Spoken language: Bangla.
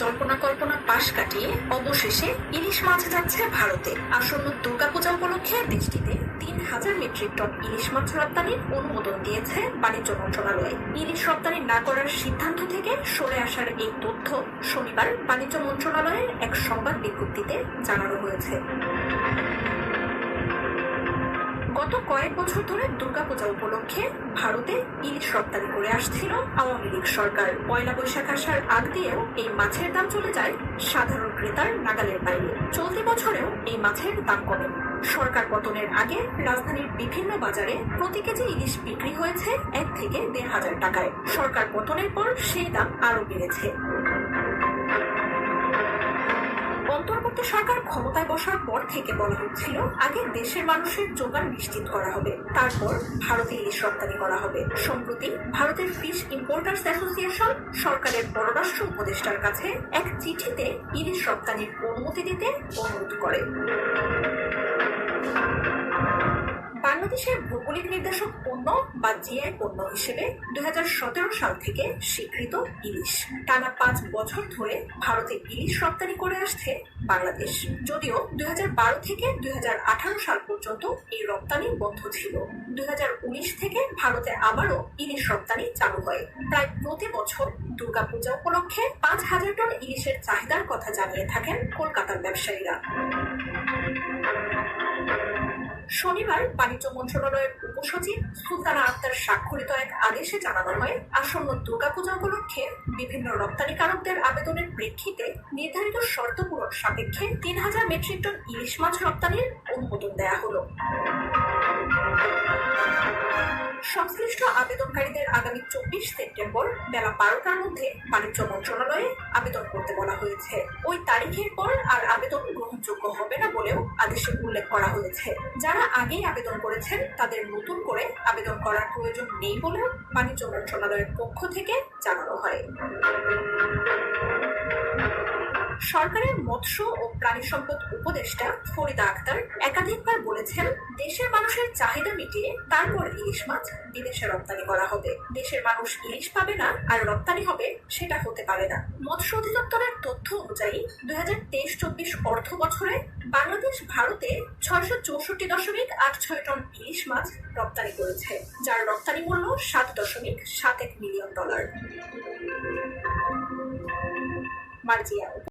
জল্পনা কল্পনা পাশ কাটিয়ে অবশেষে ইলিশ মাছ যাচ্ছে ভারতে। আসন্ন দুর্গাপূজা উপলক্ষে দেশটিতে ৩,০০০ মেট্রিক টন ইলিশ মাছ রপ্তানির অনুমোদন দিয়েছে বাণিজ্য মন্ত্রণালয়। ইলিশ রপ্তানি না করার সিদ্ধান্ত থেকে সরে আসার এই তথ্য শনিবার বাণিজ্য মন্ত্রণালয়ের এক সংবাদ বিজ্ঞপ্তিতে জানানো হয়েছে। গত কয়েক বছর ধরে দুর্গাপূজা উপলক্ষে ভারতে ইলিশ রপ্তানি করে আসছিল আওয়ামী লীগ সরকার। পয়লা বৈশাখ আসার আগ দিয়েও এই মাছের দাম চলে যায় সাধারণ ক্রেতার নাগালের বাইরে। চলতি বছরেও এই মাছের দাম কমে। সরকার পতনের আগে রাজধানীর বিভিন্ন বাজারে প্রতি কেজি ইলিশ বিক্রি হয়েছে ১ থেকে ১,৫০০ টাকায়। সরকার পতনের পর সেই দাম আরো বেড়েছে। অন্তর্বর্তী সরকার ক্ষমতায় বসার পর থেকে বলা হচ্ছিল আগে দেশের মানুষের যোগান নিশ্চিত করা হবে, তারপর ভারতে ইলিশ রপ্তানি করা হবে। সম্প্রতি ভারতের ফিশ ইম্পোর্টার্স অ্যাসোসিয়েশন সরকারের পররাষ্ট্র উপদেষ্টার কাছে এক চিঠিতে ইলিশ রপ্তানির অনুমতি দিতে অনুরোধ করে। বাংলাদেশের ভৌগোলিক নির্দেশক পণ্য বা জিআই পণ্য হিসেবে ২০১৭ সাল থেকে স্বীকৃত ইলিশ। টানা ৫ বছর ধরে ভারতে ইলিশ রপ্তানি করে আসছে বাংলাদেশ। যদিও ২০১২ থেকে ২০১৮ সাল পর্যন্ত এই রপ্তানি বন্ধ ছিল। ২০১৯ থেকে ভারতে আবারও ইলিশ রপ্তানি চালু হয়। প্রায় প্রতি বছর দুর্গাপূজা উপলক্ষে ৫,০০০ টন ইলিশের চাহিদার কথা জানিয়ে থাকেন কলকাতার ব্যবসায়ীরা। শনিবার বাণিজ্য মন্ত্রণালয়ের উপসচিব সুলতানা আক্তার স্বাক্ষরিত এক আদেশে জানানো হয়, আসন্ন দুর্গাপূজা উপলক্ষে বিভিন্ন রপ্তানিকারকদের আবেদনের প্রেক্ষিতে নির্ধারিত শর্ত পূরণ সাপেক্ষে ৩,০০০ মেট্রিক টন ইলিশ মাছ রপ্তানির অনুমোদন দেয়া হলো। সংশ্লিষ্ট আবেদনকারীদের আগামী ২৪ সেপ্টেম্বর বেলা ১২টার মধ্যে বাণিজ্য মন্ত্রণালয়ে আবেদন করতে বলা হয়েছে। ওই তারিখের পর আর আবেদন গ্রহণযোগ্য হবে না বলেও আদেশে উল্লেখ করা হয়েছে। যারা আগেই আবেদন করেছেন তাদের নতুন করে আবেদন করার প্রয়োজন নেই বলেও বাণিজ্য মন্ত্রণালয়ের পক্ষ থেকে জানানো হয়। সরকারের মৎস্য ও প্রাণী সম্পদ উপদেষ্টা ফরিদা আক্তার একাধিকবার বলেছেন, দেশের মানুষের চাহিদা মিটিয়ে তারপর ইলিশ মাছ বিদেশে রপ্তানি করা হবে। দেশের মানুষ ইলিশ পাবে না আর রপ্তানি হবে, সেটা হতে পারে না। মৎস্য অধিদপ্তরের তথ্য অনুযায়ী ২০২৩-২৪ অর্থ বছরে বাংলাদেশ ভারতে ৬৬৪.৮৬ টন ইলিশ মাছ রপ্তানি করেছে, যার রপ্তানি মূল্য $৭.৭১ মিলিয়ন। মার্জিয়া।